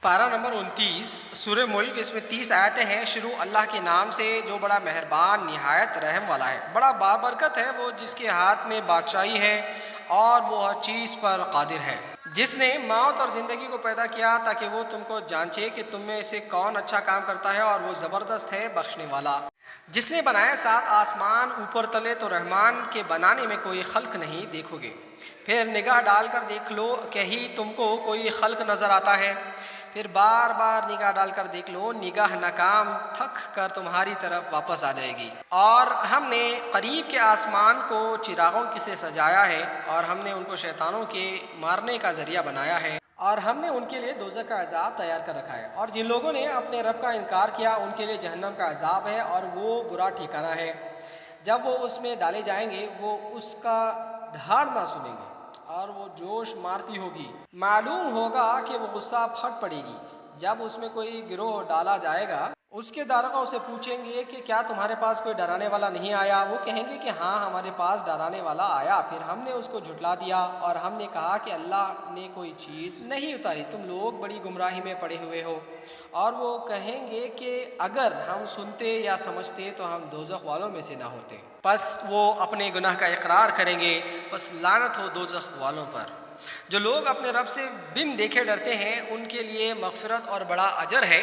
پارہ نمبر 29 سورہ ملک، اس میں 30 آیتیں ہیں۔ شروع اللہ کے نام سے جو بڑا مہربان نہایت رحم والا ہے۔ بڑا بابرکت ہے وہ جس کے ہاتھ میں بادشاہی ہے اور وہ ہر چیز پر قادر ہے۔ جس نے موت اور زندگی کو پیدا کیا تاکہ وہ تم کو جانچے کہ تم میں سے کون اچھا کام کرتا ہے، اور وہ زبردست ہے بخشنے والا۔ جس نے بنایا 7 آسمان اوپر تلے، تو رحمان کے بنانے میں کوئی خلق نہیں دیکھو گے۔ پھر نگاہ ڈال کر دیکھ لو، کہیں تم کو کوئی خلق نظر آتا ہے؟ پھر بار بار نگاہ ڈال کر دیکھ لو، نگاہ ناکام تھک کر تمہاری طرف واپس آ جائے گی۔ اور ہم نے قریب کے آسمان کو چراغوں سے سجایا ہے، اور ہم نے ان کو شیطانوں کے مارنے کا ذریعہ بنایا ہے، اور ہم نے ان کے لیے دوزخ کا عذاب تیار کر رکھا ہے۔ اور جن لوگوں نے اپنے رب کا انکار کیا ان کے لیے جہنم کا عذاب ہے، اور وہ برا ٹھکانہ ہے۔ جب وہ اس میں ڈالے جائیں گے وہ اس کا دھاڑ نہ سنیں گے، اور وہ جوش مارتی ہوگی۔ معلوم ہوگا کہ وہ غصہ پھٹ پڑے گی۔ جب اس میں کوئی گروہ ڈالا جائے گا، اس کے داروغہ اسے پوچھیں گے کہ کیا تمہارے پاس کوئی ڈرانے والا نہیں آیا؟ وہ کہیں گے کہ ہاں، ہمارے پاس ڈرانے والا آیا، پھر ہم نے اس کو جھٹلا دیا، اور ہم نے کہا کہ اللہ نے کوئی چیز نہیں اتاری، تم لوگ بڑی گمراہی میں پڑے ہوئے ہو۔ اور وہ کہیں گے کہ اگر ہم سنتے یا سمجھتے تو ہم دوزخ والوں میں سے نہ ہوتے۔ پس وہ اپنے گناہ کا اقرار کریں گے، پس لعنت ہو دوزخ والوں پر۔ جو لوگ اپنے رب سے بن دیکھے ڈرتے ہیں ان کے لیے مغفرت اور بڑا اجر ہے۔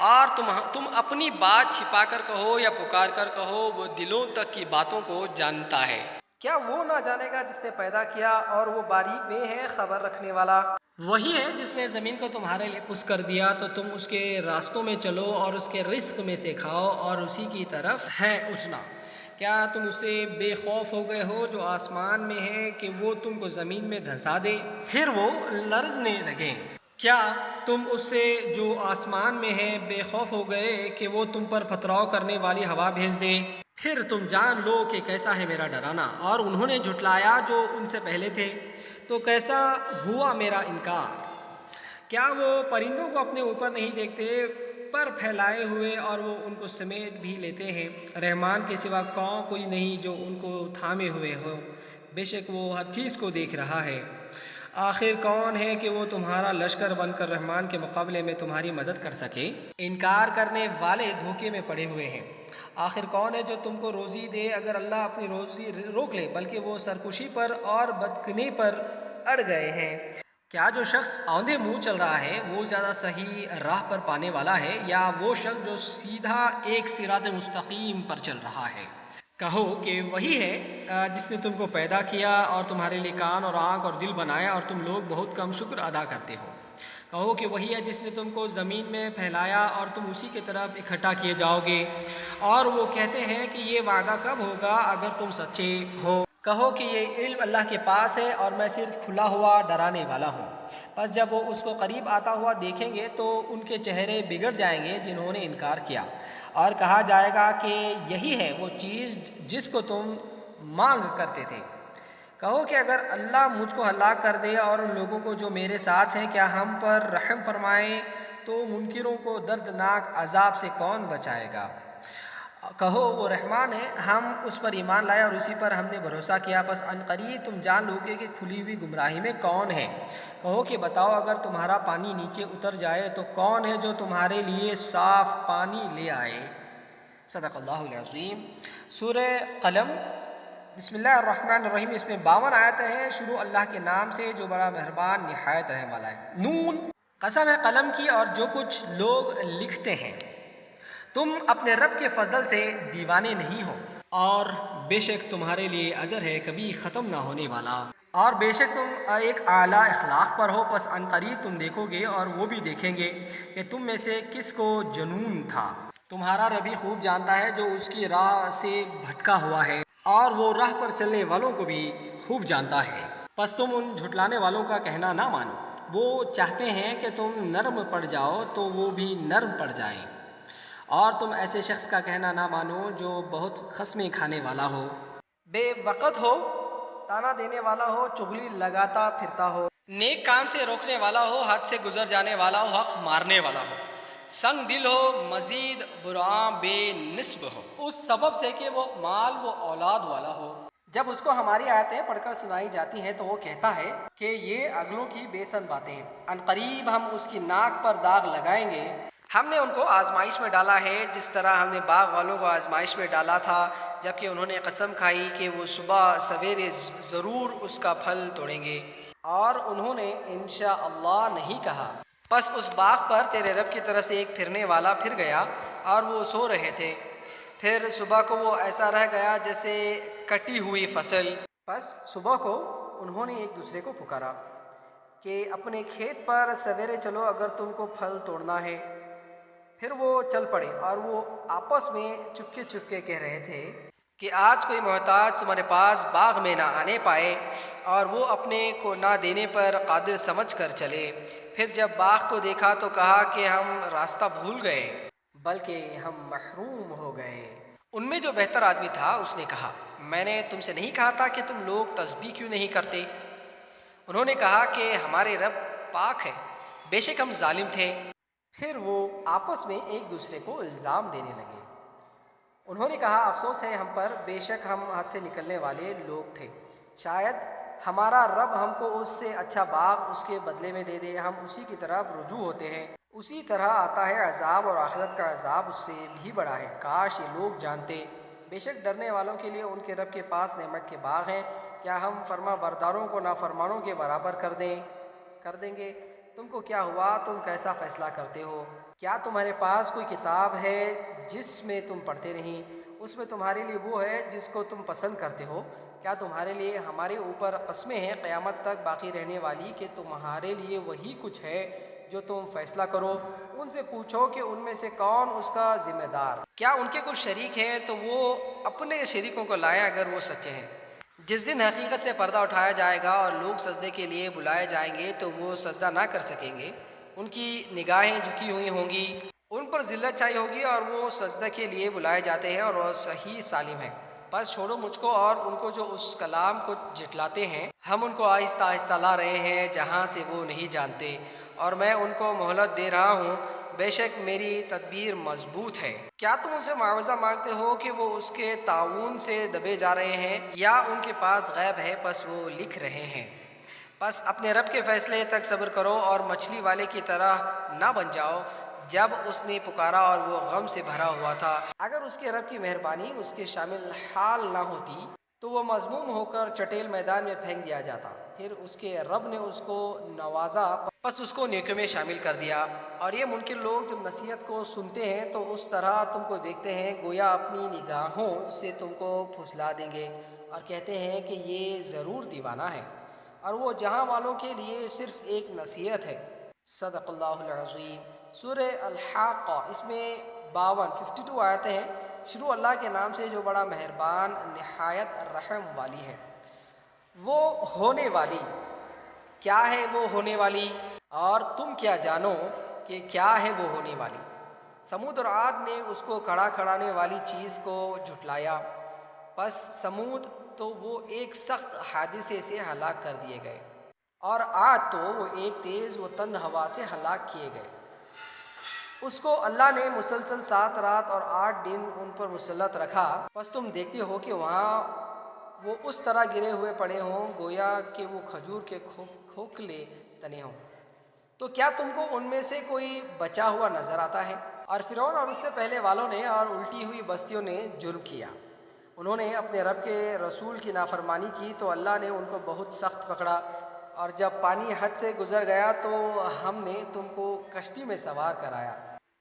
اور تم اپنی بات چھپا کر کہو یا پکار کر کہو، وہ دلوں تک کی باتوں کو جانتا ہے۔ کیا وہ نہ جانے گا جس نے پیدا کیا، اور وہ باریک میں ہے خبر رکھنے والا؟ وہی ہے جس نے زمین کو تمہارے لیے پس کر دیا، تو تم اس کے راستوں میں چلو اور اس کے رزق میں سے کھاؤ، اور اسی کی طرف ہے اٹھنا۔ کیا تم اسے بے خوف ہو گئے ہو جو آسمان میں ہے کہ وہ تم کو زمین میں دھنسا دے، پھر وہ لرزنے لگیں؟ کیا تم اس سے جو آسمان میں ہے بے خوف ہو گئے کہ وہ تم پر پتھراؤ کرنے والی ہوا بھیج دے؟ پھر تم جان لو کہ کیسا ہے میرا ڈرانا۔ اور انہوں نے جھٹلایا جو ان سے پہلے تھے، تو کیسا ہوا میرا انکار۔ کیا وہ پرندوں کو اپنے اوپر نہیں دیکھتے، پر پھیلائے ہوئے، اور وہ ان کو سمیٹ بھی لیتے ہیں؟ رحمان کے سوا کوئی نہیں جو ان کو تھامے ہوئے ہو، بے شک وہ ہر چیز کو دیکھ رہا ہے۔ آخر کون ہے کہ وہ تمہارا لشکر بن کر رحمان کے مقابلے میں تمہاری مدد کر سکے؟ انکار کرنے والے دھوکے میں پڑے ہوئے ہیں۔ آخر کون ہے جو تم کو روزی دے اگر اللہ اپنی روزی روک لے؟ بلکہ وہ سرکشی پر اور بدکنی پر اڑ گئے ہیں۔ کیا جو شخص اوندھے منہ چل رہا ہے وہ زیادہ صحیح راہ پر پانے والا ہے، یا وہ شخص جو سیدھا ایک صراط مستقیم پر چل رہا ہے؟ کہو کہ وہی ہے جس نے تم کو پیدا کیا اور تمہارے لیے کان اور آنکھ اور دل بنایا، اور تم لوگ بہت کم شکر ادا کرتے ہو۔ کہو کہ وہی ہے جس نے تم کو زمین میں پھیلایا اور تم اسی کی طرف اکٹھا کیے جاؤ گے۔ اور وہ کہتے ہیں کہ یہ وعدہ کب ہوگا اگر تم سچے ہو؟ کہو کہ یہ علم اللہ کے پاس ہے اور میں صرف کھلا ہوا ڈرانے والا ہوں۔ پس جب وہ اس کو قریب آتا ہوا دیکھیں گے تو ان کے چہرے بگڑ جائیں گے جنہوں نے انکار کیا، اور کہا جائے گا کہ یہی ہے وہ چیز جس کو تم مانگ کرتے تھے۔ کہو کہ اگر اللہ مجھ کو ہلاک کر دے اور ان لوگوں کو جو میرے ساتھ ہیں، کیا ہم پر رحم فرمائے تو منکروں کو دردناک عذاب سے کون بچائے گا؟ کہو وہ رحمان ہے، ہم اس پر ایمان لائے اور اسی پر ہم نے بھروسہ کیا، پس ان قریب تم جان لوگے کہ کھلی ہوئی گمراہی میں کون ہے۔ کہو کہ بتاؤ اگر تمہارا پانی نیچے اتر جائے تو کون ہے جو تمہارے لیے صاف پانی لے آئے؟ صدق اللہ العظیم۔ سورہ قلم، بسم اللہ الرحمن الرحیم، اس میں 52 آیتیں ہیں۔ شروع اللہ کے نام سے جو بڑا مہربان نہایت رحم والا ہے۔ نون، قسم ہے قلم کی اور جو کچھ لوگ لکھتے ہیں۔ تم اپنے رب کے فضل سے دیوانے نہیں ہو، اور بے شک تمہارے لیے اجر ہے کبھی ختم نہ ہونے والا، اور بے شک تم ایک اعلیٰ اخلاق پر ہو۔ پس ان قریب تم دیکھو گے اور وہ بھی دیکھیں گے کہ تم میں سے کس کو جنون تھا۔ تمہارا رب ہی خوب جانتا ہے جو اس کی راہ سے بھٹکا ہوا ہے، اور وہ راہ پر چلنے والوں کو بھی خوب جانتا ہے۔ پس تم ان جھٹلانے والوں کا کہنا نہ مانو، وہ چاہتے ہیں کہ تم نرم پڑ جاؤ تو وہ بھی نرم پڑ جائیں، اور تم ایسے شخص کا کہنا نہ مانو جو بہت خصمیں کھانے والا ہو، بے وقت ہو، تانا دینے والا ہو، چغلی لگاتا پھرتا ہو، نیک کام سے روکنے والا ہو، حد سے گزر جانے والا ہو، حق مارنے والا ہو، سنگ دل ہو، مزید برآں بے نسب ہو، اس سبب سے کہ وہ مال و اولاد والا ہو، جب اس کو ہماری آیتیں پڑھ کر سنائی جاتی ہیں تو وہ کہتا ہے کہ یہ اگلوں کی بے سن باتیں ہیں، ان قریب ہم اس کی ناک پر داغ لگائیں گے۔ ہم نے ان کو آزمائش میں ڈالا ہے جس طرح ہم نے باغ والوں کو آزمائش میں ڈالا تھا، جبکہ انہوں نے قسم کھائی کہ وہ صبح سویرے ضرور اس کا پھل توڑیں گے، اور انہوں نے انشاءاللہ نہیں کہا۔ بس اس باغ پر تیرے رب کی طرف سے ایک پھرنے والا پھر گیا اور وہ سو رہے تھے، پھر صبح کو وہ ایسا رہ گیا جیسے کٹی ہوئی فصل۔ بس صبح کو انہوں نے ایک دوسرے کو پکارا کہ اپنے کھیت پر سویرے چلو اگر تم کو پھل توڑنا ہے۔ پھر وہ چل پڑے اور وہ آپس میں چپکے چپکے کہہ رہے تھے کہ آج کوئی محتاج تمہارے پاس باغ میں نہ آنے پائے اور وہ اپنے کو نہ دینے پر قادر سمجھ کر چلے۔ پھر جب باغ کو دیکھا تو کہا کہ ہم راستہ بھول گئے، بلکہ ہم محروم ہو گئے۔ ان میں جو بہتر آدمی تھا اس نے کہا، میں نے تم سے نہیں کہا تھا کہ تم لوگ تسبیح کیوں نہیں کرتے؟ انہوں نے کہا کہ ہمارے رب پاک ہے، بے شک ہم ظالم تھے۔ پھر وہ آپس میں ایک دوسرے کو الزام دینے لگے۔ انہوں نے کہا، افسوس ہے ہم پر، بے شک ہم حد سے نکلنے والے لوگ تھے۔ شاید ہمارا رب ہم کو اس سے اچھا باغ اس کے بدلے میں دے دے، ہم اسی کی طرف رجوع ہوتے ہیں۔ اسی طرح آتا ہے عذاب، اور آخرت کا عذاب اس سے بھی بڑا ہے۔ کاش یہ لوگ جانتے۔ بے شک ڈرنے والوں کے لیے ان کے رب کے پاس نعمت کے باغ ہیں۔ کیا ہم فرما برداروں کو نافرمانوں کے برابر کر دیں گے؟ تم کو کیا ہوا؟ تم کیسا فیصلہ کرتے ہو؟ کیا تمہارے پاس کوئی کتاب ہے جس میں تم پڑھتے نہیں؟ اس میں تمہارے لیے وہ ہے جس کو تم پسند کرتے ہو۔ کیا تمہارے لیے ہمارے اوپر قسمیں ہیں قیامت تک باقی رہنے والی کہ تمہارے لیے وہی کچھ ہے جو تم فیصلہ کرو؟ ان سے پوچھو کہ ان میں سے کون اس کا ذمہ دار؟ کیا ان کے کچھ شریک ہیں تو وہ اپنے شریکوں کو لائیں اگر وہ سچے ہیں۔ جس دن حقیقت سے پردہ اٹھایا جائے گا اور لوگ سجدے کے لیے بلائے جائیں گے تو وہ سجدہ نہ کر سکیں گے، ان کی نگاہیں جھکی ہوئی ہوں گی، ان پر ذلت چھائی ہوگی، اور وہ سجدہ کے لیے بلائے جاتے ہیں اور وہ صحیح سالم ہیں۔ بس چھوڑو مجھ کو اور ان کو جو اس کلام کو جھٹلاتے ہیں، ہم ان کو آہستہ آہستہ لا رہے ہیں جہاں سے وہ نہیں جانتے، اور میں ان کو مہلت دے رہا ہوں، بے شک میری تدبیر مضبوط ہے۔ کیا تم ان سے معاوضہ مانگتے ہو کہ وہ اس کے تعاون سے دبے جا رہے ہیں، یا ان کے پاس غیب ہے پس وہ لکھ رہے ہیں؟ بس اپنے رب کے فیصلے تک صبر کرو اور مچھلی والے کی طرح نہ بن جاؤ جب اس نے پکارا اور وہ غم سے بھرا ہوا تھا۔ اگر اس کے رب کی مہربانی اس کے شامل حال نہ ہوتی تو وہ مذموم ہو کر چٹیل میدان میں پھینک دیا جاتا۔ پھر اس کے رب نے اس کو نوازا، پس اس کو نیکیوں میں شامل کر دیا۔ اور یہ منکر لوگ جب نصیحت کو سنتے ہیں تو اس طرح تم کو دیکھتے ہیں گویا اپنی نگاہوں سے تم کو پھسلا دیں گے، اور کہتے ہیں کہ یہ ضرور دیوانہ ہے، اور وہ جہاں والوں کے لیے صرف ایک نصیحت ہے۔ صدق اللہ العظیم۔ سورہ الحاقہ، اس میں 52 آیتیں ہیں۔ شروع اللہ کے نام سے جو بڑا مہربان نہایت رحم والی ہے۔ وہ ہونے والی، کیا ہے وہ ہونے والی؟ اور تم کیا جانو کہ کیا ہے وہ ہونے والی؟ سمود اور عاد نے اس کو کھڑا کھڑانے والی چیز کو جھٹلایا، پس سمود تو وہ ایک سخت حادثے سے ہلاک کر دیے گئے، اور عاد تو وہ ایک تیز و تند ہوا سے ہلاک کیے گئے۔ اس کو اللہ نے مسلسل 7 رات اور 8 دن ان پر مسلط رکھا، پس تم دیکھتے ہو کہ وہاں وہ اس طرح گرے ہوئے پڑے ہوں گویا کہ وہ کھجور کے کھوکھلے تنے ہوں۔ تو کیا تم کو ان میں سے کوئی بچا ہوا نظر آتا ہے؟ اور فرعون اور اس سے پہلے والوں نے اور الٹی ہوئی بستیوں نے جرم کیا۔ انہوں نے اپنے رب کے رسول کی نافرمانی کی تو اللہ نے ان کو بہت سخت پکڑا، اور جب پانی حد سے گزر گیا تو ہم نے تم کو کشتی میں سوار کرایا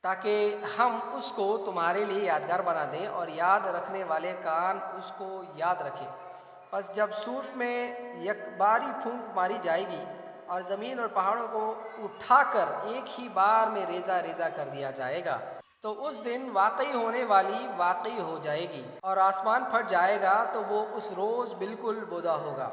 تاکہ ہم اس کو تمہارے لیے یادگار بنا دیں اور یاد رکھنے والے کان اس کو یاد رکھیں۔ پس جب سورف میں یک باری پھونک ماری جائے گی اور زمین اور پہاڑوں کو اٹھا کر ایک ہی بار میں ریزہ ریزہ کر دیا جائے گا تو اس دن واقعی ہونے والی واقعی ہو جائے گی، اور آسمان پھٹ جائے گا تو وہ اس روز بالکل بودا ہوگا،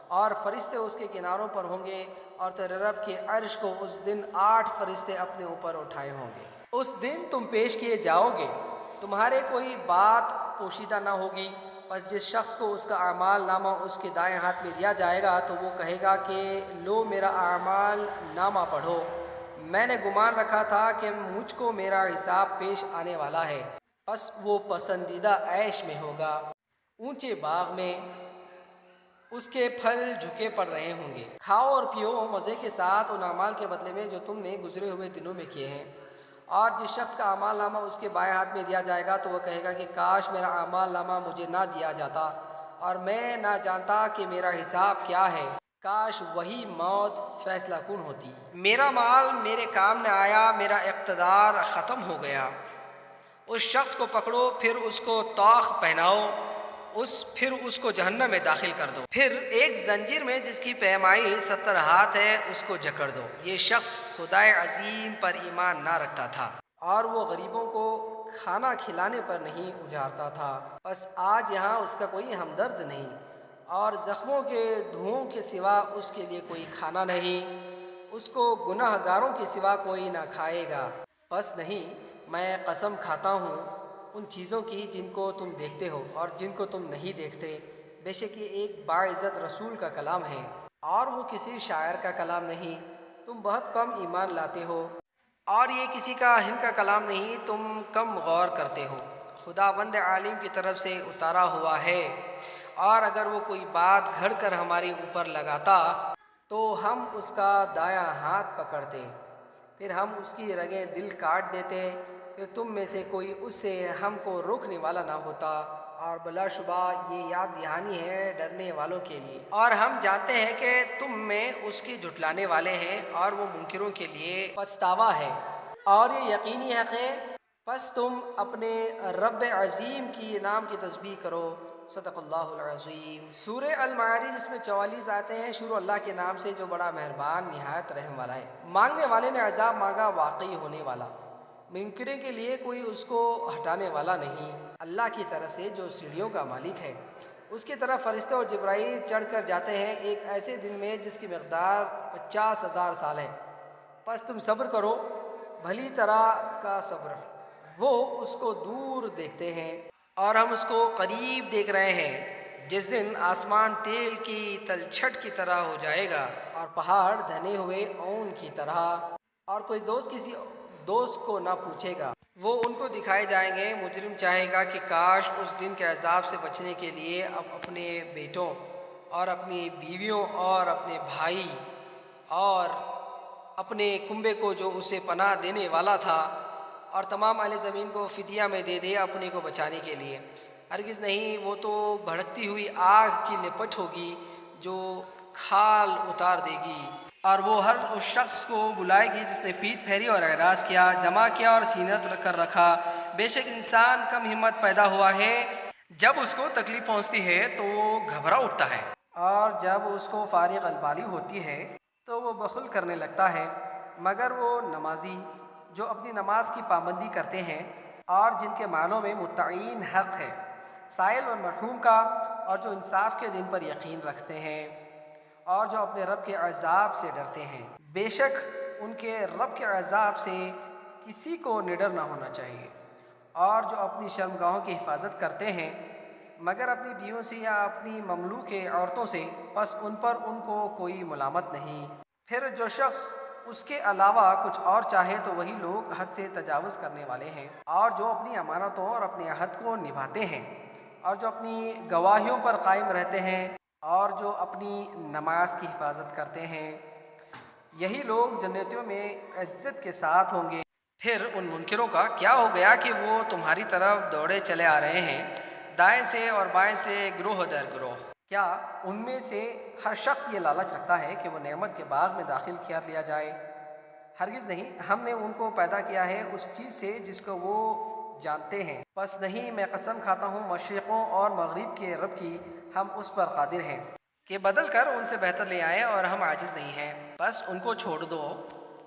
اور فرشتے اس کے کناروں پر ہوں گے، اور تیرے رب کے عرش کو اس دن 8 فرشتے اپنے اوپر اٹھائے ہوں گے۔ اس دن تم پیش کیے جاؤ گے، تمہارے کوئی بات پوشیدہ نہ ہوگی۔ پس جس شخص کو اس کا اعمال نامہ اس کے دائیں ہاتھ میں دیا جائے گا تو وہ کہے گا کہ لو میرا اعمال نامہ پڑھو، میں نے گمان رکھا تھا کہ مجھ کو میرا حساب پیش آنے والا ہے۔ پس وہ پسندیدہ عیش میں ہوگا، اونچے باغ میں، اس کے پھل جھکے پڑ رہے ہوں گے۔ کھاؤ اور پیو مزے کے ساتھ ان اعمال کے بدلے میں جو تم نے گزرے ہوئے دنوں میں کیے ہیں۔ اور جس شخص کا اعمال نامہ اس کے بائیں ہاتھ میں دیا جائے گا تو وہ کہے گا کہ کاش میرا اعمال نامہ مجھے نہ دیا جاتا اور میں نہ جانتا کہ میرا حساب کیا ہے، کاش وہی موت فیصلہ کن ہوتی۔ میرا مال میرے کام نہ آیا، میرا اقتدار ختم ہو گیا۔ اس شخص کو پکڑو، پھر اس کو طاق پہناؤ، پھر اس کو جہنم میں داخل کر دو، پھر ایک زنجیر میں جس کی پیمائی 70 ہاتھ ہے اس کو جکڑ دو۔ یہ شخص خدائے عظیم پر ایمان نہ رکھتا تھا اور وہ غریبوں کو کھانا کھلانے پر نہیں اجارتا تھا، بس آج یہاں اس کا کوئی ہمدرد نہیں اور زخموں کے دھوؤں کے سوا اس کے لیے کوئی کھانا نہیں، اس کو گناہ گاروں کے سوا کوئی نہ کھائے گا۔ بس نہیں، میں قسم کھاتا ہوں ان چیزوں کی جن کو تم دیکھتے ہو اور جن کو تم نہیں دیکھتے، بے شک یہ ایک باعزت رسول کا کلام ہے اور وہ کسی شاعر کا کلام نہیں، تم بہت کم ایمان لاتے ہو، اور یہ کسی کاہن کا کلام نہیں، تم کم غور کرتے ہو۔ خداوند عالم کی طرف سے اتارا ہوا ہے، اور اگر وہ کوئی بات گھڑ کر ہمارے اوپر لگاتا تو ہم اس کا دایاں ہاتھ پکڑتے، پھر ہم اس کی رگیں دل کاٹ دیتے، پھر تم میں سے کوئی اس سے ہم کو روکنے والا نہ ہوتا، اور بلا شبہ یہ یاد دہانی ہے ڈرنے والوں کے لیے۔ اور ہم جانتے ہیں کہ تم میں اس کی جھٹلانے والے ہیں اور وہ منکروں کے لیے پچھتاوا ہے، اور یہ یقینی حق ہے، پس تم اپنے رب عظیم کی نام کی تسبیح کرو۔ صدق اللہ العظیم۔ سورہ المعارج اس میں 44 آیتیں ہیں۔ شروع اللہ کے نام سے جو بڑا مہربان نہایت رحم والا ہے۔ مانگنے والے نے عذاب مانگا، واقعی ہونے والا، منکرے کے لیے کوئی اس کو ہٹانے والا نہیں، اللہ کی طرف سے جو سیڑھیوں کا مالک ہے، اس کی طرف فرشتے اور جبرائیل چڑھ کر جاتے ہیں ایک ایسے دن میں جس کی مقدار 50,000 سال ہے، پس تم صبر کرو، بھلی طرح کا صبر۔ وہ اس کو دور دیکھتے ہیں اور ہم اس کو قریب دیکھ رہے ہیں، جس دن آسمان تیل کی تلچھٹ کی طرح ہو جائے گا اور پہاڑ دھنے ہوئے اون کی طرح، اور کوئی دوست کسی دوست کو نہ پوچھے گا، وہ ان کو دکھائے جائیں گے۔ مجرم چاہے گا کہ کاش اس دن کے عذاب سے بچنے کے لیے اب اپنے بیٹوں اور اپنی بیویوں اور اپنے بھائی اور اپنے کنبے کو جو اسے پناہ دینے والا تھا اور تمام اہل زمین کو فدیہ میں دے دے اپنے کو بچانے کے لیے۔ ہرگز نہیں، وہ تو بھڑکتی ہوئی آگ کی لپٹ ہوگی جو کھال اتار دے گی، اور وہ ہر اس شخص کو بلائے گی جس نے پیٹھ پھیری اور اعراض کیا، جمع کیا اور سینہ کر رکھا۔ بے شک انسان کم ہمت پیدا ہوا ہے، جب اس کو تکلیف پہنچتی ہے تو وہ گھبرا اٹھتا ہے، اور جب اس کو فارغ البالی ہوتی ہے تو وہ بخل کرنے لگتا ہے، مگر وہ نمازی جو اپنی نماز کی پابندی کرتے ہیں اور جن کے مالوں میں متعین حق ہے سائل اور مرحوم کا، اور جو انصاف کے دن پر یقین رکھتے ہیں اور جو اپنے رب کے عذاب سے ڈرتے ہیں۔ بے شک ان کے رب کے عذاب سے کسی کو نڈر نہ ہونا چاہیے، اور جو اپنی شرمگاہوں کی حفاظت کرتے ہیں مگر اپنی بیویوں سے یا اپنی مملوک عورتوں سے، پس ان پر ان کو کوئی ملامت نہیں۔ پھر جو شخص اس کے علاوہ کچھ اور چاہے تو وہی لوگ حد سے تجاوز کرنے والے ہیں، اور جو اپنی امانتوں اور اپنے عہد کو نبھاتے ہیں اور جو اپنی گواہیوں پر قائم رہتے ہیں اور جو اپنی نماز کی حفاظت کرتے ہیں، یہی لوگ جنتوں میں عزت کے ساتھ ہوں گے۔ پھر ان منکروں کا کیا ہو گیا کہ وہ تمہاری طرف دوڑے چلے آ رہے ہیں، دائیں سے اور بائیں سے، گروہ در گروہ۔ کیا ان میں سے ہر شخص یہ لالچ رکھتا ہے کہ وہ نعمت کے باغ میں داخل کر لیا جائے؟ ہرگز نہیں، ہم نے ان کو پیدا کیا ہے اس چیز سے جس کو وہ جانتے ہیں، پس نہیں، میں قسم کھاتا ہوں مشرقوں اور مغرب کے رب کی، ہم اس پر قادر ہیں کہ بدل کر ان سے بہتر لے آئیں، اور ہم عاجز نہیں ہیں۔ بس ان کو چھوڑ دو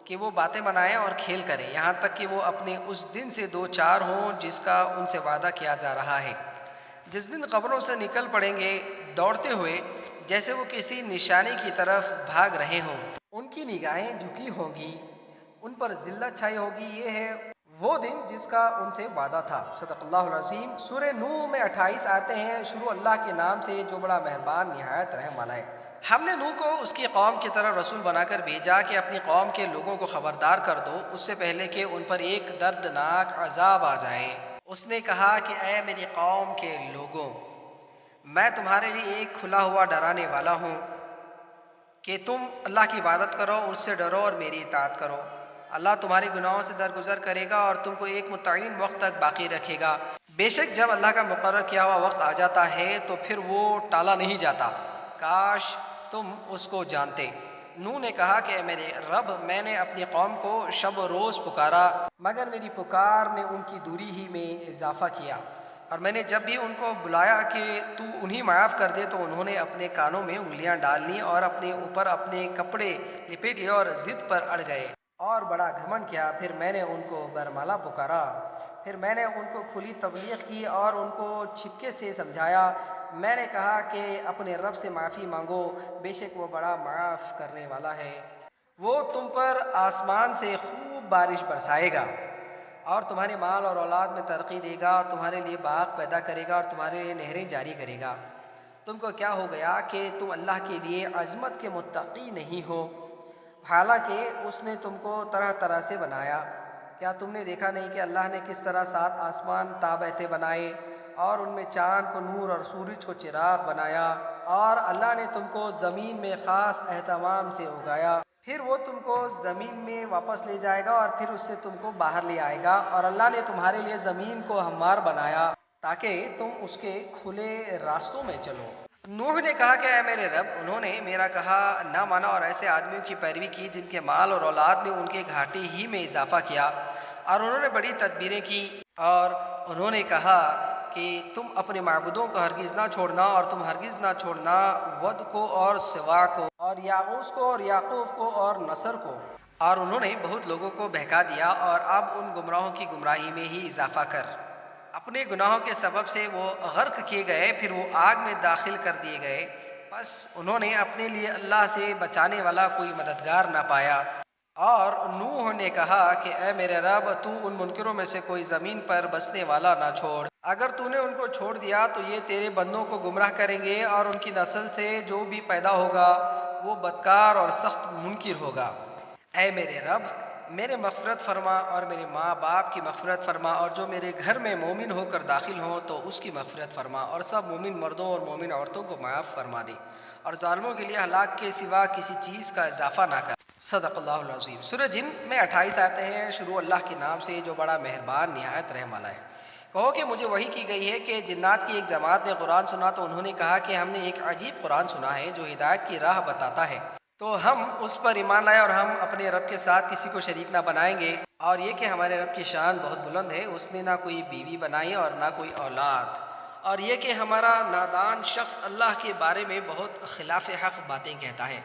کہ وہ باتیں بنائیں اور کھیل کریں، یہاں تک کہ وہ اپنے اس دن سے دو چار ہوں جس کا ان سے وعدہ کیا جا رہا ہے، جس دن قبروں سے نکل پڑیں گے دوڑتے ہوئے جیسے وہ کسی نشانے کی طرف بھاگ رہے ہوں، ان کی نگاہیں جھکی ہوں گی، ان پر ذلت چھائی ہوگی، یہ ہے وہ دن جس کا ان سے وعدہ تھا۔ صدق اللہ العظیم۔ سورہ نوح میں 28 آیتیں ہیں۔ شروع اللہ کے نام سے جو بڑا مہربان نہایت رحم والا ہے۔ ہم نے نوح کو اس کی قوم کی طرف رسول بنا کر بھیجا کہ اپنی قوم کے لوگوں کو خبردار کر دو اس سے پہلے کہ ان پر ایک دردناک عذاب آ جائے۔ اس نے کہا کہ اے میری قوم کے لوگوں، میں تمہارے لیے ایک کھلا ہوا ڈرانے والا ہوں کہ تم اللہ کی عبادت کرو، اس سے ڈرو اور میری اطاعت کرو۔ اللہ تمہارے گناہوں سے درگزر کرے گا اور تم کو ایک متعین وقت تک باقی رکھے گا۔ بے شک جب اللہ کا مقرر کیا ہوا وقت آ جاتا ہے تو پھر وہ ٹالا نہیں جاتا، کاش تم اس کو جانتے۔ نوح نے کہا کہ اے میرے رب، میں نے اپنی قوم کو شب و روز پکارا، مگر میری پکار نے ان کی دوری ہی میں اضافہ کیا، اور میں نے جب بھی ان کو بلایا کہ تو انہیں معاف کر دے تو انہوں نے اپنے کانوں میں انگلیاں ڈال لیں اور اپنے اوپر اپنے کپڑے لپیٹ لیے اور ضد پر اڑ گئے اور بڑا گھمنڈ کیا۔ پھر میں نے ان کو برملا پکارا، پھر میں نے ان کو کھلی تبلیغ کی اور ان کو چھپکے سے سمجھایا۔ میں نے کہا کہ اپنے رب سے معافی مانگو، بے شک وہ بڑا معاف کرنے والا ہے۔ وہ تم پر آسمان سے خوب بارش برسائے گا اور تمہارے مال اور اولاد میں ترقی دے گا اور تمہارے لیے باغ پیدا کرے گا اور تمہارے لیے نہریں جاری کرے گا۔ تم کو کیا ہو گیا کہ تم اللہ کے لیے عظمت کے متقی نہیں ہو، حالانکہ اس نے تم کو طرح طرح سے بنایا۔ کیا تم نے دیکھا نہیں کہ اللہ نے کس طرح 7 آسمان تابہتے بنائے اور ان میں چاند کو نور اور سورج کو چراغ بنایا، اور اللہ نے تم کو زمین میں خاص اہتمام سے اگایا، پھر وہ تم کو زمین میں واپس لے جائے گا اور پھر اس سے تم کو باہر لے آئے گا، اور اللہ نے تمہارے لیے زمین کو ہموار بنایا تاکہ تم اس کے کھلے راستوں میں چلو۔ نوح نے کہا کہ اے میرے رب، انہوں نے میرا کہا نہ مانا اور ایسے آدمیوں کی پیروی کی جن کے مال اور اولاد نے ان کے گھاٹے ہی میں اضافہ کیا، اور انہوں نے بڑی تدبیریں کی، اور انہوں نے کہا کہ تم اپنے معبودوں کو ہرگز نہ چھوڑنا، اور تم ہرگز نہ چھوڑنا ود کو اور سوا کو اور یاغوث کو اور یعقوب کو اور نصر کو۔ اور انہوں نے بہت لوگوں کو بہکا دیا، اور اب ان گمراہوں کی گمراہی میں ہی اضافہ کر اپنے گناہوں کے سبب سے وہ غرق کیے گئے، پھر وہ آگ میں داخل کر دیے گئے۔ بس انہوں نے اپنے لیے اللہ سے بچانے والا کوئی مددگار نہ پایا۔ اور نوح نے کہا کہ اے میرے رب، تو ان منکروں میں سے کوئی زمین پر بسنے والا نہ چھوڑ۔ اگر تو نے ان کو چھوڑ دیا تو یہ تیرے بندوں کو گمراہ کریں گے، اور ان کی نسل سے جو بھی پیدا ہوگا وہ بدکار اور سخت منکر ہوگا۔ اے میرے رب، میرے مغفرت فرما اور میرے ماں باپ کی مغفرت فرما، اور جو میرے گھر میں مومن ہو کر داخل ہوں تو اس کی مغفرت فرما، اور سب مومن مردوں اور مومن عورتوں کو معاف فرما دے، اور ظالموں کے لیے ہلاک کے سوا کسی چیز کا اضافہ نہ کر۔ صدق اللہ العظیم۔ سورہ جن میں 28 آیتیں ہیں۔ شروع اللہ کے نام سے جو بڑا مہربان نہایت رحم والا ہے۔ کہو کہ مجھے وحی کی گئی ہے کہ جنات کی ایک جماعت نے قرآن سنا تو انہوں نے کہا کہ ہم نے ایک عجیب قرآن سنا ہے جو ہدایت کی راہ بتاتا ہے، تو ہم اس پر ایمان لائے اور ہم اپنے رب کے ساتھ کسی کو شریک نہ بنائیں گے۔ اور یہ کہ ہمارے رب کی شان بہت بلند ہے، اس نے نہ کوئی بیوی بنائی اور نہ کوئی اولاد، اور یہ کہ ہمارا نادان شخص اللہ کے بارے میں بہت خلاف حق باتیں کہتا ہے،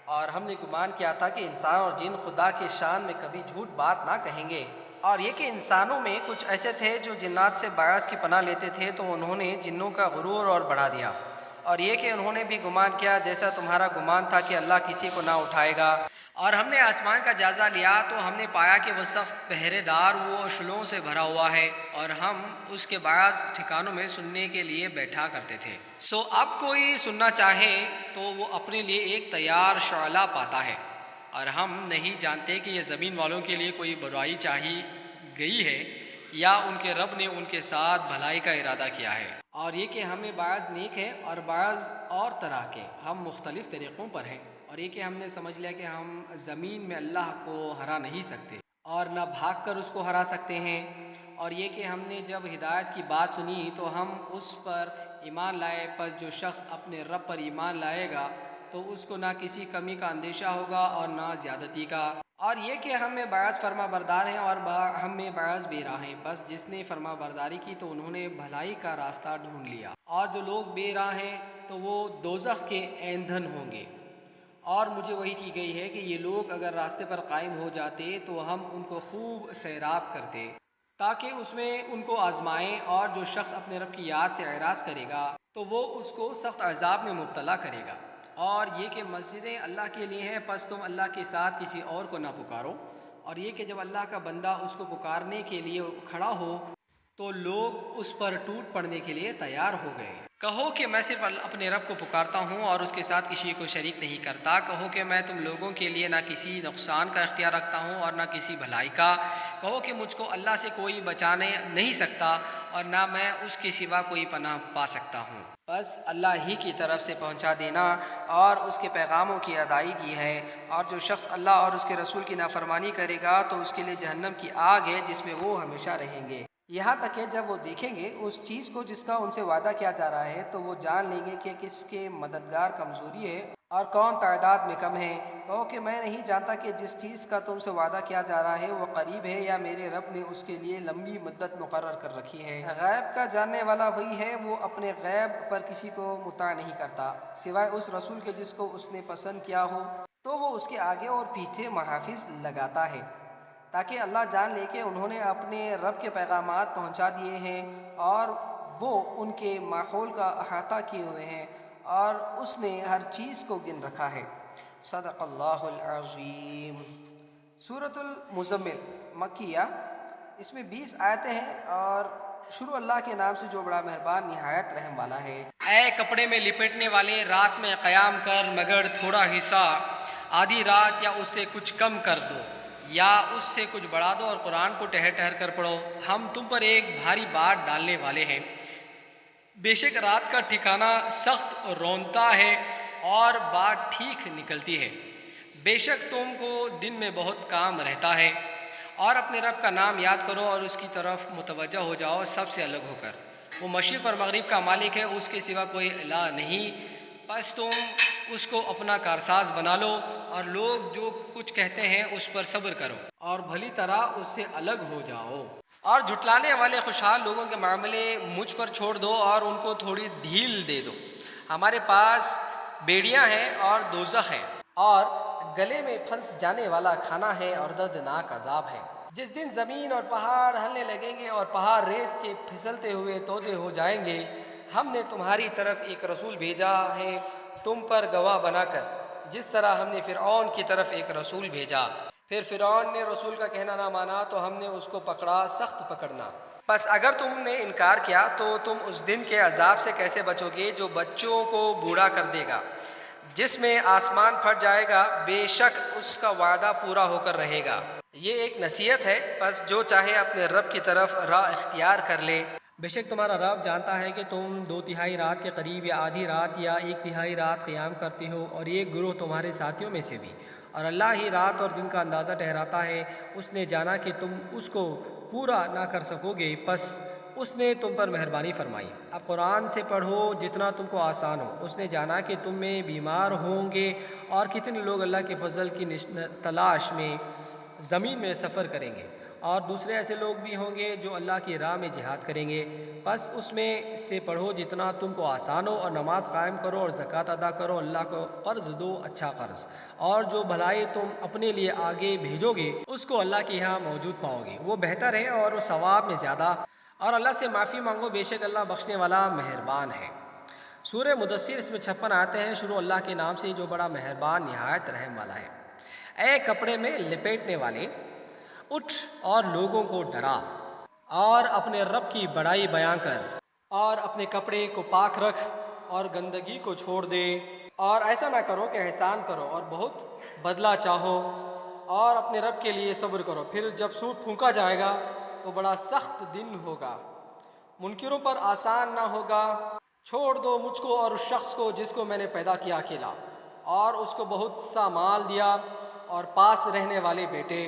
اور ہم نے گمان کیا تھا کہ انسان اور جن خدا کے شان میں کبھی جھوٹ بات نہ کہیں گے۔ اور یہ کہ انسانوں میں کچھ ایسے تھے جو جنات سے باعث کی پناہ لیتے تھے، تو انہوں نے جنوں کا غرور اور بڑھا دیا، اور یہ کہ انہوں نے بھی گمان کیا جیسا تمہارا گمان تھا کہ اللہ کسی کو نہ اٹھائے گا۔ اور ہم نے آسمان کا جائزہ لیا تو ہم نے پایا کہ وہ سخت پہرے دار وہ شلوں سے بھرا ہوا ہے، اور ہم اس کے بعض ٹھکانوں میں سننے کے لیے بیٹھا کرتے تھے۔ سو اب کوئی سننا چاہے تو وہ اپنے لیے ایک تیار شعلہ پاتا ہے، اور ہم نہیں جانتے کہ یہ زمین والوں کے لیے کوئی برائی چاہی گئی ہے یا ان کے رب نے ان کے ساتھ بھلائی کا ارادہ کیا ہے۔ اور یہ کہ ہمیں بعض نیک ہے اور بعض اور طرح کے، ہم مختلف طریقوں پر ہیں۔ اور یہ کہ ہم نے سمجھ لیا کہ ہم زمین میں اللہ کو ہرا نہیں سکتے اور نہ بھاگ کر اس کو ہرا سکتے ہیں۔ اور یہ کہ ہم نے جب ہدایت کی بات سنی تو ہم اس پر ایمان لائے، پس جو شخص اپنے رب پر ایمان لائے گا تو اس کو نہ کسی کمی کا اندیشہ ہوگا اور نہ زیادتی کا۔ اور یہ کہ ہم میں بعض فرما بردار ہیں اور ہم میں بعض بے راہ ہیں، بس جس نے فرما برداری کی تو انہوں نے بھلائی کا راستہ ڈھونڈ لیا، اور جو لوگ بے راہ ہیں تو وہ دوزخ کے ایندھن ہوں گے۔ اور مجھے وحی کی گئی ہے کہ یہ لوگ اگر راستے پر قائم ہو جاتے تو ہم ان کو خوب سیراب کرتے تاکہ اس میں ان کو آزمائیں، اور جو شخص اپنے رب کی یاد سے اعراض کرے گا تو وہ اس کو سخت عذاب میں مبتلا کرے گا۔ اور یہ کہ مسجدیں اللہ کے لیے ہیں، پس تم اللہ کے ساتھ کسی اور کو نہ پکارو۔ اور یہ کہ جب اللہ کا بندہ اس کو پکارنے کے لیے کھڑا ہو تو لوگ اس پر ٹوٹ پڑنے کے لیے تیار ہو گئے۔ کہو کہ میں صرف اپنے رب کو پکارتا ہوں اور اس کے ساتھ کسی کو شریک نہیں کرتا۔ کہو کہ میں تم لوگوں کے لیے نہ کسی نقصان کا اختیار رکھتا ہوں اور نہ کسی بھلائی کا۔ کہو کہ مجھ کو اللہ سے کوئی بچانے نہیں سکتا اور نہ میں اس کے سوا کوئی پناہ پا سکتا ہوں۔ بس اللہ ہی کی طرف سے پہنچا دینا اور اس کے پیغاموں کی ادائیگی ہے، اور جو شخص اللہ اور اس کے رسول کی نافرمانی کرے گا تو اس کے لیے جہنم کی آگ ہے جس میں وہ ہمیشہ رہیں گے۔ یہاں تک کہ جب وہ دیکھیں گے اس چیز کو جس کا ان سے وعدہ کیا جا رہا ہے تو وہ جان لیں گے کہ کس کے مددگار کمزوری ہے اور کون تعداد میں کم ہے۔ کہو کہ میں نہیں جانتا کہ جس چیز کا تم سے وعدہ کیا جا رہا ہے وہ قریب ہے یا میرے رب نے اس کے لیے لمبی مدت مقرر کر رکھی ہے۔ غیب کا جاننے والا وہی ہے، وہ اپنے غیب پر کسی کو مطلع نہیں کرتا سوائے اس رسول کے جس کو اس نے پسند کیا ہو، تو وہ اس کے آگے اور پیچھے محافظ لگاتا ہے تاکہ اللہ جان لے کہ انہوں نے اپنے رب کے پیغامات پہنچا دیے ہیں اور وہ ان کے ماحول کا احاطہ کیے ہوئے ہیں اور اس نے ہر چیز کو گن رکھا ہے۔ صدق اللہ العظیم۔ سورۃ المزمل مکیہ، اس میں 20 آیتیں ہیں اور شروع اللہ کے نام سے جو بڑا مہربان نہایت رحم والا ہے۔ اے کپڑے میں لپیٹنے والے، رات میں قیام کر مگر تھوڑا حصہ، آدھی رات یا اس سے کچھ کم کر دو یا اس سے کچھ بڑھا دو اور قرآن کو ٹہر ٹہر کر پڑھو۔ ہم تم پر ایک بھاری بار ڈالنے والے ہیں، بے شک رات کا ٹھکانہ سخت رونتا ہے اور بات ٹھیک نکلتی ہے۔ بے شک تم کو دن میں بہت کام رہتا ہے، اور اپنے رب کا نام یاد کرو اور اس کی طرف متوجہ ہو جاؤ سب سے الگ ہو کر۔ وہ مشرق اور مغرب کا مالک ہے، اس کے سوا کوئی الہ نہیں، پس تم اس کو اپنا کارساز بنا لو اور لوگ جو کچھ کہتے ہیں اس پر صبر کرو اور بھلی طرح اس سے الگ ہو جاؤ۔ اور جھٹلانے والے خوشحال لوگوں کے معاملے مجھ پر چھوڑ دو اور ان کو تھوڑی ڈھیل دے دو۔ ہمارے پاس بیڑیاں ہیں اور دوزخ ہے اور گلے میں پھنس جانے والا کھانا ہے اور دردناک عذاب ہے۔ جس دن زمین اور پہاڑ ہلنے لگیں گے اور پہاڑ ریت کے پھسلتے ہوئے تودے ہو جائیں گے، ہم نے تمہاری طرف ایک رسول بھیجا ہے تم پر گواہ بنا کر، جس طرح ہم نے فرعون کی طرف ایک رسول بھیجا۔ پھر فرعون نے رسول کا کہنا نہ مانا تو ہم نے اس کو پکڑا سخت پکڑنا۔ بس اگر تم نے انکار کیا تو تم اس دن کے عذاب سے کیسے بچو گے جو بچوں کو بوڑھا کر دے گا، جس میں آسمان پھٹ جائے گا، بے شک اس کا وعدہ پورا ہو کر رہے گا۔ یہ ایک نصیحت ہے، بس جو چاہے اپنے رب کی طرف راہ اختیار کر لے۔ بے شک تمہارا رب جانتا ہے کہ تم 2/3 رات کے قریب یا آدھی رات یا 1/3 رات قیام کرتے ہو، اور ایک گروہ تمہارے ساتھیوں میں سے بھی، اور اللہ ہی رات اور دن کا اندازہ ٹھہراتا ہے۔ اس نے جانا کہ تم اس کو پورا نہ کر سکو گے، پس اس نے تم پر مہربانی فرمائی۔ اب قرآن سے پڑھو جتنا تم کو آسان ہو۔ اس نے جانا کہ تم میں بیمار ہوں گے، اور کتنے لوگ اللہ کے فضل کی تلاش میں زمین میں سفر کریں گے، اور دوسرے ایسے لوگ بھی ہوں گے جو اللہ کی راہ میں جہاد کریں گے۔ بس اس میں سے پڑھو جتنا تم کو آسان ہو، اور نماز قائم کرو اور زکوٰۃ ادا کرو، اللہ کو قرض دو اچھا قرض، اور جو بھلائی تم اپنے لیے آگے بھیجو گے اس کو اللہ کے یہاں موجود پاؤ گے، وہ بہتر ہے اور وہ ثواب میں زیادہ۔ اور اللہ سے معافی مانگو، بے شک اللہ بخشنے والا مہربان ہے۔ سورہ مدثر، اس میں 56 آیتیں ہیں۔ شروع اللہ کے نام سے جو بڑا مہربان نہایت رحم والا ہے۔ اے کپڑے میں لپیٹنے والے، اٹھ اور لوگوں کو ڈرا اور اپنے رب کی بڑائی بیان کر، اور اپنے کپڑے کو پاک رکھ اور گندگی کو چھوڑ دے، اور ایسا نہ کرو کہ احسان کرو اور بہت بدلہ چاہو، اور اپنے رب کے لیے صبر کرو۔ پھر جب سور پھونکا جائے گا تو بڑا سخت دن ہوگا، منکروں پر آسان نہ ہوگا۔ چھوڑ دو مجھ کو اور اس شخص کو جس کو میں نے پیدا کیا اکیلا، اور اس کو بہت سا مال دیا اور پاس رہنے والے بیٹے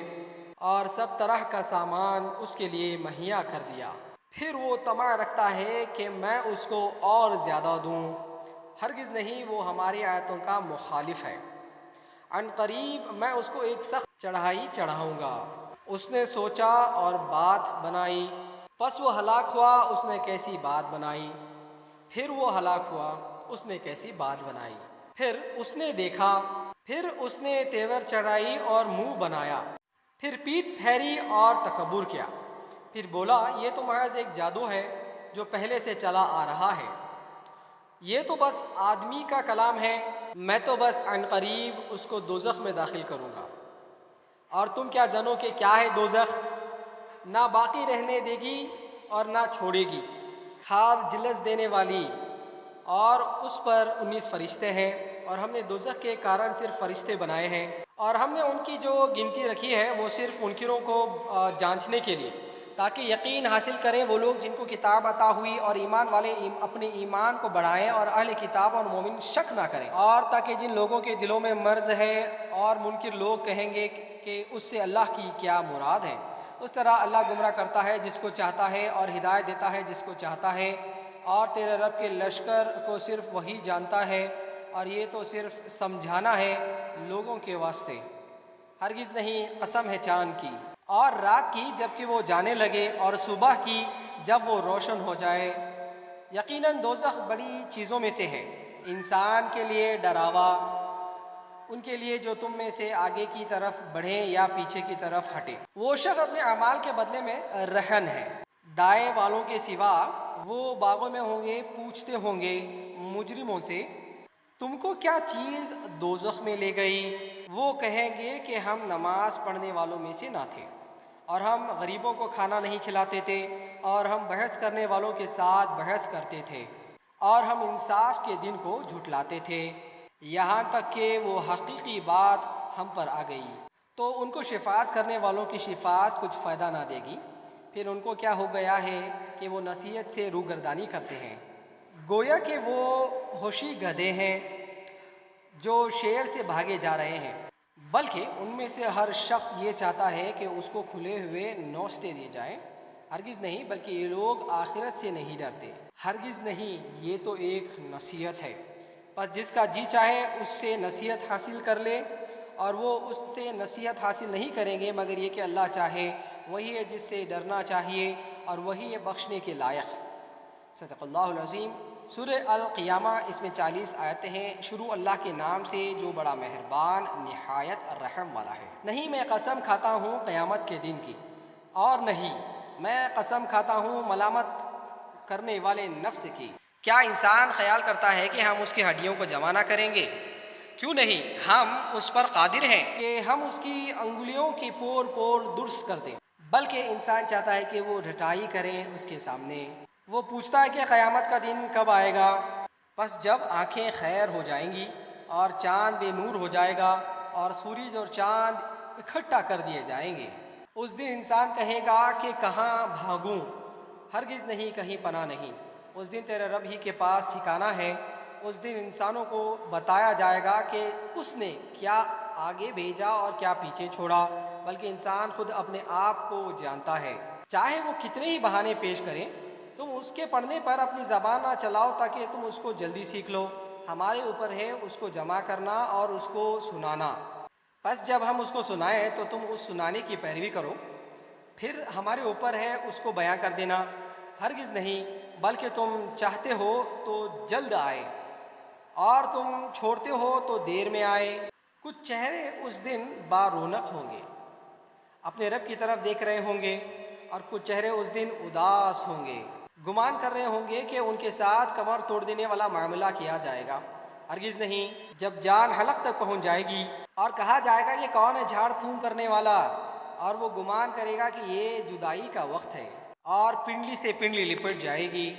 اور سب طرح کا سامان اس کے لیے مہیا کر دیا۔ پھر وہ طمع رکھتا ہے کہ میں اس کو اور زیادہ دوں، ہرگز نہیں، وہ ہماری آیتوں کا مخالف ہے۔ عن قریب میں اس کو ایک سخت چڑھائی چڑھاؤں گا۔ اس نے سوچا اور بات بنائی، پس وہ ہلاک ہوا۔ اس نے کیسی بات بنائی، پھر وہ ہلاک ہوا، اس نے کیسی بات بنائی۔ پھر اس نے دیکھا، پھر اس نے تیور چڑھائی اور منہ بنایا، پھر پیٹھ پھیری اور تکبر کیا، پھر بولا یہ تو محض ایک جادو ہے جو پہلے سے چلا آ رہا ہے، یہ تو بس آدمی کا کلام ہے، میں تو بس عن قریب اس کو دوزخ میں داخل کروں گا۔ اور تم کیا جانو کہ کیا ہے دوزخ؟ نہ باقی رہنے دے گی اور نہ چھوڑے گی۔ کھار جلس دینے والی، اور اس پر 19 فرشتے ہیں، اور ہم نے دوزخ کے کارن صرف فرشتے بنائے ہیں، اور ہم نے ان کی جو گنتی رکھی ہے وہ صرف منکروں کو جانچنے کے لیے، تاکہ یقین حاصل کریں وہ لوگ جن کو کتاب عطا ہوئی، اور ایمان والے اپنے ایمان کو بڑھائیں، اور اہل کتاب اور مومن شک نہ کریں، اور تاکہ جن لوگوں کے دلوں میں مرض ہے اور منکر لوگ کہیں گے کہ اس سے اللہ کی کیا مراد ہے، اس طرح اللہ گمراہ کرتا ہے جس کو چاہتا ہے اور ہدایت دیتا ہے جس کو چاہتا ہے، اور تیرے رب کے لشکر کو صرف وہی جانتا ہے، اور یہ تو صرف سمجھانا ہے لوگوں کے واسطے، ہرگز نہیں قسم ہے چاند کی اور رات کی جب کہ وہ جانے لگے، اور صبح کی جب وہ روشن ہو جائے۔ یقیناً دوزخ بڑی چیزوں میں سے ہے، انسان کے لیے ڈراوا، ان کے لیے جو تم میں سے آگے کی طرف بڑھیں یا پیچھے کی طرف ہٹے۔ وہ شخص اپنے اعمال کے بدلے میں رہن ہے، دائیں والوں کے سوا وہ باغوں میں ہوں گے، پوچھتے ہوں گے مجرموں سے، تم کو کیا چیز دوزخ میں لے گئی؟ وہ کہیں گے کہ ہم نماز پڑھنے والوں میں سے نہ تھے، اور ہم غریبوں کو کھانا نہیں کھلاتے تھے، اور ہم بحث کرنے والوں کے ساتھ بحث کرتے تھے، اور ہم انصاف کے دن کو جھٹلاتے تھے، یہاں تک کہ وہ حقیقی بات ہم پر آ گئی، تو ان کو شفاعت کرنے والوں کی شفاعت کچھ فائدہ نہ دے گی، پھر ان کو کیا ہو گیا ہے کہ وہ نصیحت سے روگردانی کرتے ہیں، گویا کہ وہ ہوشی گدھے ہیں جو شیر سے بھاگے جا رہے ہیں، بلکہ ان میں سے ہر شخص یہ چاہتا ہے کہ اس کو کھلے ہوئے نوشتے دیے جائیں، ہرگز نہیں، بلکہ یہ لوگ آخرت سے نہیں ڈرتے، ہرگز نہیں، یہ تو ایک نصیحت ہے، بس جس کا جی چاہے اس سے نصیحت حاصل کر لے، اور وہ اس سے نصیحت حاصل نہیں کریں گے مگر یہ کہ اللہ چاہے، وہی ہے جس سے ڈرنا چاہیے اور وہی ہے بخشنے کے لائق۔ صدق اللہ العظیم۔ سورہ القیامہ، اس میں 40 آیتیں ہیں۔ شروع اللہ کے نام سے جو بڑا مہربان نہایت رحم والا ہے۔ نہیں میں قسم کھاتا ہوں قیامت کے دن کی، اور نہیں میں قسم کھاتا ہوں ملامت کرنے والے نفس کی۔ کیا انسان خیال کرتا ہے کہ ہم اس کی ہڈیوں کو جمع نہ کریں گے؟ کیوں نہیں، ہم اس پر قادر ہیں کہ ہم اس کی انگلیوں کی پور پور درست کر دیں، بلکہ انسان چاہتا ہے کہ وہ ڈھٹائی کریں اس کے سامنے۔ وہ پوچھتا ہے کہ قیامت کا دن کب آئے گا؟ پس جب آنکھیں خیر ہو جائیں گی اور چاند بے نور ہو جائے گا اور سورج اور چاند اکٹھا کر دیے جائیں گے، اس دن انسان کہے گا کہ کہاں بھاگوں؟ ہرگز نہیں، کہیں پناہ نہیں، اس دن تیرے رب ہی کے پاس ٹھکانہ ہے۔ اس دن انسانوں کو بتایا جائے گا کہ اس نے کیا آگے بھیجا اور کیا پیچھے چھوڑا، بلکہ انسان خود اپنے آپ کو جانتا ہے، چاہے وہ کتنے ہی بہانے پیش کریں۔ تم اس کے پڑھنے پر اپنی زبان نہ چلاؤ تاکہ تم اس کو جلدی سیکھ لو، ہمارے اوپر ہے اس کو جمع کرنا اور اس کو سنانا، پس جب ہم اس کو سنائیں تو تم اس سنانے کی پیروی کرو، پھر ہمارے اوپر ہے اس کو بیان کر دینا، ہرگز نہیں، بلکہ تم چاہتے ہو تو جلد آئے اور تم چھوڑتے ہو تو دیر میں آئے۔ کچھ چہرے اس دن بارونق ہوں گے، اپنے رب کی طرف دیکھ رہے ہوں گے، اور کچھ چہرے اس دن اداس ہوں گے، گمان کر رہے ہوں گے کہ ان کے ساتھ کمر توڑ دینے والا معاملہ کیا جائے گا، ہرگز نہیں، جب جان حلق تک پہنچ جائے گی اور کہا جائے گا کہ کون ہے جھاڑ پھونک کرنے والا، اور وہ گمان کرے گا کہ یہ جدائی کا وقت ہے، اور پنڈلی سے پنڈلی لپٹ جائے گی۔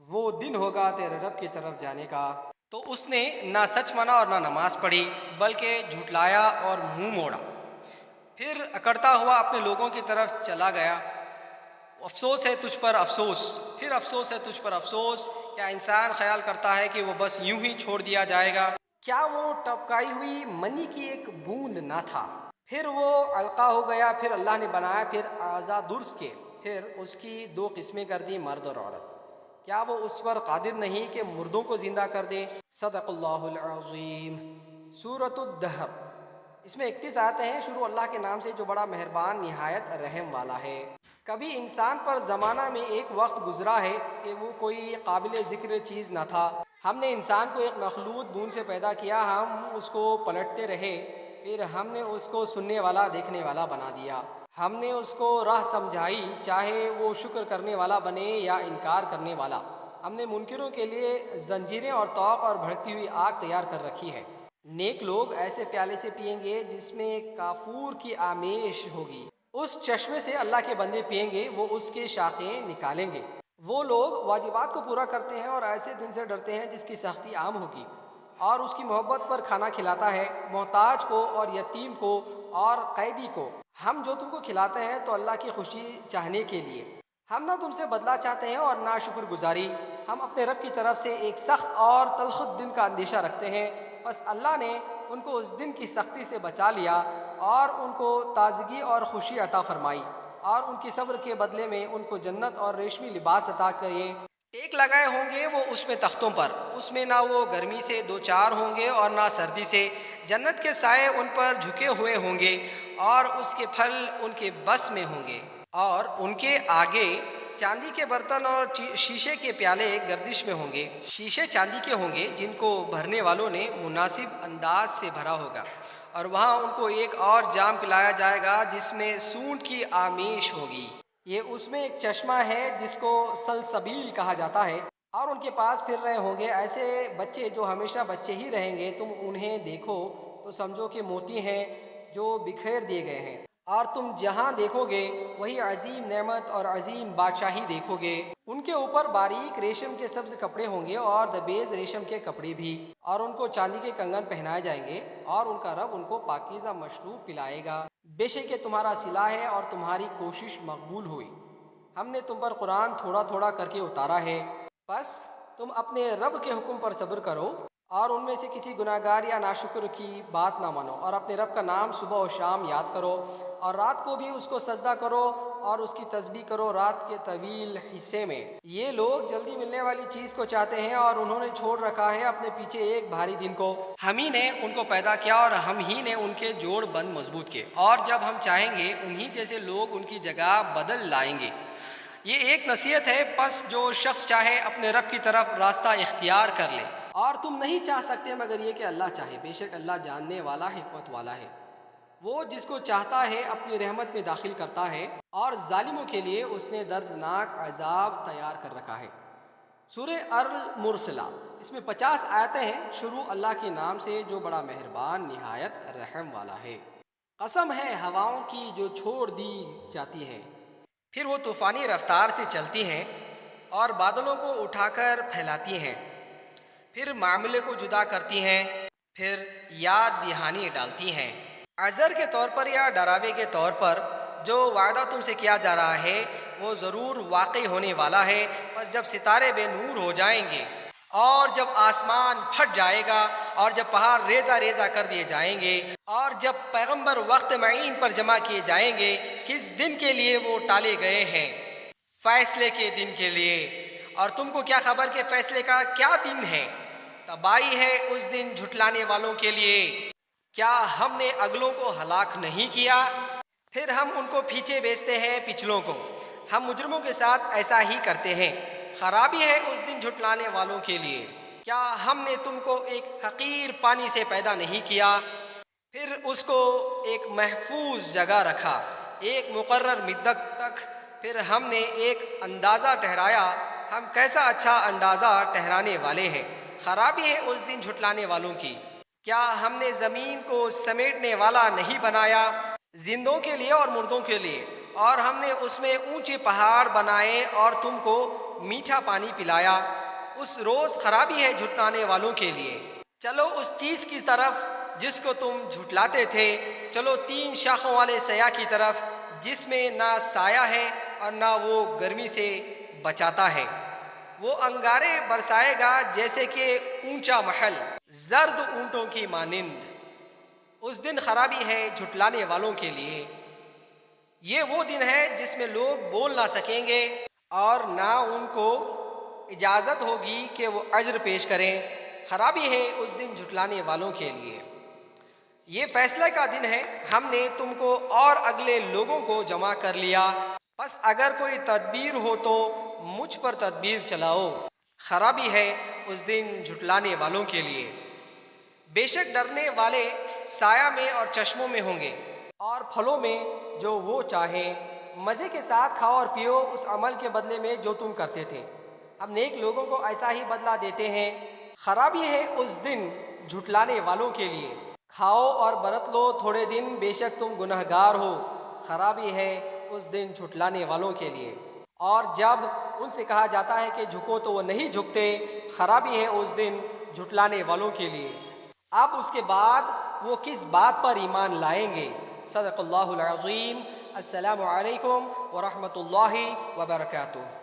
وہ دن ہوگا تیرے رب کی طرف جانے کا، تو اس نے نہ سچ مانا اور نہ نماز پڑھی، بلکہ جھٹلایا اور منہ موڑا، پھر اکڑتا ہوا اپنے لوگوں کی طرف چلا گیا۔ افسوس ہے تجھ پر افسوس، پھر افسوس ہے تجھ پر افسوس۔ کیا انسان خیال کرتا ہے کہ وہ بس یوں ہی چھوڑ دیا جائے گا؟ کیا وہ ٹپکائی ہوئی منی کی ایک بوند نہ تھا؟ پھر وہ القا ہو گیا، پھر اللہ نے بنایا، پھر اعضاء درست کیے، پھر اس کی 2 قسمیں کر دی، مرد اور عورت۔ کیا وہ اس پر قادر نہیں کہ مردوں کو زندہ کر دے؟ صدق اللہ العظیم۔ سورۃ الدہر، اس میں 31 آیتیں ہیں۔ شروع اللہ کے نام سے جو بڑا مہربان نہایت رحم والا ہے۔ کبھی انسان پر زمانہ میں ایک وقت گزرا ہے کہ وہ کوئی قابل ذکر چیز نہ تھا، ہم نے انسان کو ایک مخلوط بون سے پیدا کیا، ہم اس کو پلٹتے رہے، پھر ہم نے اس کو سننے والا دیکھنے والا بنا دیا، ہم نے اس کو راہ سمجھائی، چاہے وہ شکر کرنے والا بنے یا انکار کرنے والا۔ ہم نے منکروں کے لیے زنجیریں اور طوق اور بھڑکتی ہوئی آگ تیار کر رکھی ہے۔ نیک لوگ ایسے پیالے سے پئیں گے جس میں کافور کی آمیش ہوگی، اس چشمے سے اللہ کے بندے پئیں گے، وہ اس کے شاخیں نکالیں گے۔ وہ لوگ واجبات کو پورا کرتے ہیں اور ایسے دن سے ڈرتے ہیں جس کی سختی عام ہوگی، اور اس کی محبت پر کھانا کھلاتا ہے محتاج کو اور یتیم کو اور قیدی کو۔ ہم جو تم کو کھلاتے ہیں تو اللہ کی خوشی چاہنے کے لیے، ہم نہ تم سے بدلہ چاہتے ہیں اور نہ شکر گزاری۔ ہم اپنے رب کی طرف سے ایک سخت اور تلخ دن کا اندیشہ رکھتے ہیں، بس اللہ نے ان کو اس دن کی سختی سے بچا لیا اور ان کو تازگی اور خوشی عطا فرمائی، اور ان کی صبر کے بدلے میں ان کو جنت اور ریشمی لباس عطا کیے۔ ٹیک لگائے ہوں گے وہ اس میں تختوں پر، اس میں نہ وہ گرمی سے دو چار ہوں گے اور نہ سردی سے۔ جنت کے سائے ان پر جھکے ہوئے ہوں گے اور اس کے پھل ان کے بس میں ہوں گے، اور ان کے آگے چاندی کے برتن اور شیشے کے پیالے گردش میں ہوں گے۔ شیشے چاندی کے ہوں گے جن کو بھرنے والوں نے مناسب انداز سے بھرا ہوگا، اور وہاں ان کو ایک اور جام پلایا جائے گا جس میں سونڈ کی آمیش ہوگی۔ یہ اس میں ایک چشمہ ہے جس کو سلسبیل کہا جاتا ہے، اور ان کے پاس پھر رہے ہوں گے ایسے بچے جو ہمیشہ بچے ہی رہیں گے۔ تم انہیں دیکھو تو سمجھو کہ موتی ہیں جو بکھیر دیے گئے ہیں، اور تم جہاں دیکھو گے وہی عظیم نعمت اور عظیم بادشاہی دیکھو گے۔ ان کے اوپر باریک ریشم کے سبز کپڑے ہوں گے اور دبیز ریشم کے کپڑے بھی، اور ان کو چاندی کے کنگن پہنائے جائیں گے، اور ان کا رب ان کو پاکیزہ مشروب پلائے گا۔ بے شک یہ تمہارا صلہ ہے اور تمہاری کوشش مقبول ہوئی۔ ہم نے تم پر قرآن تھوڑا تھوڑا کر کے اتارا ہے، بس تم اپنے رب کے حکم پر صبر کرو، اور ان میں سے کسی گناہ گار یا ناشکر کی بات نہ مانو، اور اپنے رب کا نام صبح و شام یاد کرو، اور رات کو بھی اس کو سجدہ کرو اور اس کی تسبیح کرو رات کے طویل حصے میں۔ یہ لوگ جلدی ملنے والی چیز کو چاہتے ہیں اور انہوں نے چھوڑ رکھا ہے اپنے پیچھے ایک بھاری دن کو۔ ہم ہی نے ان کو پیدا کیا اور ہم ہی نے ان کے جوڑ بند مضبوط کیے، اور جب ہم چاہیں گے انہی جیسے لوگ ان کی جگہ بدل لائیں گے۔ یہ ایک نصیحت ہے، پس جو شخص چاہے اپنے رب کی طرف راستہ اختیار کر لے، اور تم نہیں چاہ سکتے مگر یہ کہ اللہ چاہے۔ بے شک اللہ جاننے والا حکمت والا ہے۔ وہ جس کو چاہتا ہے اپنی رحمت میں داخل کرتا ہے، اور ظالموں کے لیے اس نے دردناک عذاب تیار کر رکھا ہے۔ سورہ المرسلہ، اس میں 50 آیتیں ہیں۔ شروع اللہ کے نام سے جو بڑا مہربان نہایت رحم والا ہے۔ قسم ہے ہواؤں کی جو چھوڑ دی جاتی ہیں، پھر وہ طوفانی رفتار سے چلتی ہیں اور بادلوں کو اٹھا کر پھیلاتی ہیں، پھر معاملے کو جدا کرتی ہیں، پھر یاد دہانی ڈالتی ہیں، عذر کے طور پر یا ڈراوے کے طور پر۔ جو وعدہ تم سے کیا جا رہا ہے وہ ضرور واقع ہونے والا ہے۔ پس جب ستارے بے نور ہو جائیں گے، اور جب آسمان پھٹ جائے گا، اور جب پہاڑ ریزہ ریزہ کر دیے جائیں گے، اور جب پیغمبر وقت معین پر جمع کیے جائیں گے، کس دن کے لیے وہ ٹالے گئے ہیں؟ فیصلے کے دن کے لیے۔ اور تم کو کیا خبر کہ فیصلے کا کیا دن ہے؟ تباہی ہے اس دن جھٹلانے والوں کے لیے۔ کیا ہم نے اگلوں کو ہلاک نہیں کیا؟ پھر ہم ان کو پیچھے بھیجتے ہیں پچھلوں کو۔ ہم مجرموں کے ساتھ ایسا ہی کرتے ہیں۔ خرابی ہے اس دن جھٹلانے والوں کے لیے۔ کیا ہم نے تم کو ایک حقیر پانی سے پیدا نہیں کیا، پھر اس کو ایک محفوظ جگہ رکھا، ایک مقرر مدت تک، پھر ہم نے ایک اندازہ ٹھہرایا، ہم کیسا اچھا اندازہ ٹھہرانے والے ہیں۔ خرابی ہے اس دن جھٹلانے والوں کی۔ کیا ہم نے زمین کو سمیٹنے والا نہیں بنایا، زندوں کے لیے اور مردوں کے لیے، اور ہم نے اس میں اونچے پہاڑ بنائے اور تم کو میٹھا پانی پلایا۔ اس روز خرابی ہے جھٹلانے والوں کے لیے۔ چلو اس چیز کی طرف جس کو تم جھٹلاتے تھے، چلو 3 شاخوں والے سیہ کی طرف، جس میں نہ سایہ ہے اور نہ وہ گرمی سے بچاتا ہے۔ وہ انگارے برسائے گا جیسے کہ اونچا محل، زرد اونٹوں کی مانند۔ اس دن خرابی ہے جھٹلانے والوں کے لیے۔ یہ وہ دن ہے جس میں لوگ بول نہ سکیں گے، اور نہ ان کو اجازت ہوگی کہ وہ عذر پیش کریں۔ خرابی ہے اس دن جھٹلانے والوں کے لیے۔ یہ فیصلے کا دن ہے، ہم نے تم کو اور اگلے لوگوں کو جمع کر لیا، بس اگر کوئی تدبیر ہو تو مجھ پر تدبیر چلاؤ۔ خرابی ہے اس دن جھٹلانے والوں کے لیے۔ بے شک ڈرنے والے سایہ میں اور چشموں میں ہوں گے، اور پھلوں میں جو وہ چاہیں۔ مزے کے ساتھ کھاؤ اور پیو اس عمل کے بدلے میں جو تم کرتے تھے، ہم نیک لوگوں کو ایسا ہی بدلہ دیتے ہیں۔ خرابی ہے اس دن جھٹلانے والوں کے لیے۔ کھاؤ اور برت لو تھوڑے دن، بے شک تم گنہگار ہو۔ خرابی ہے اس دن جھٹلانے والوں کے لیے۔ اور جب ان سے کہا جاتا ہے کہ جھکو تو وہ نہیں جھکتے، خرابی ہے اس دن جھٹلانے والوں کے لیے۔ اب اس کے بعد وہ کس بات پر ایمان لائیں گے؟ صدق اللہ العظیم۔ السلام علیکم ورحمۃ اللہ وبرکاتہ۔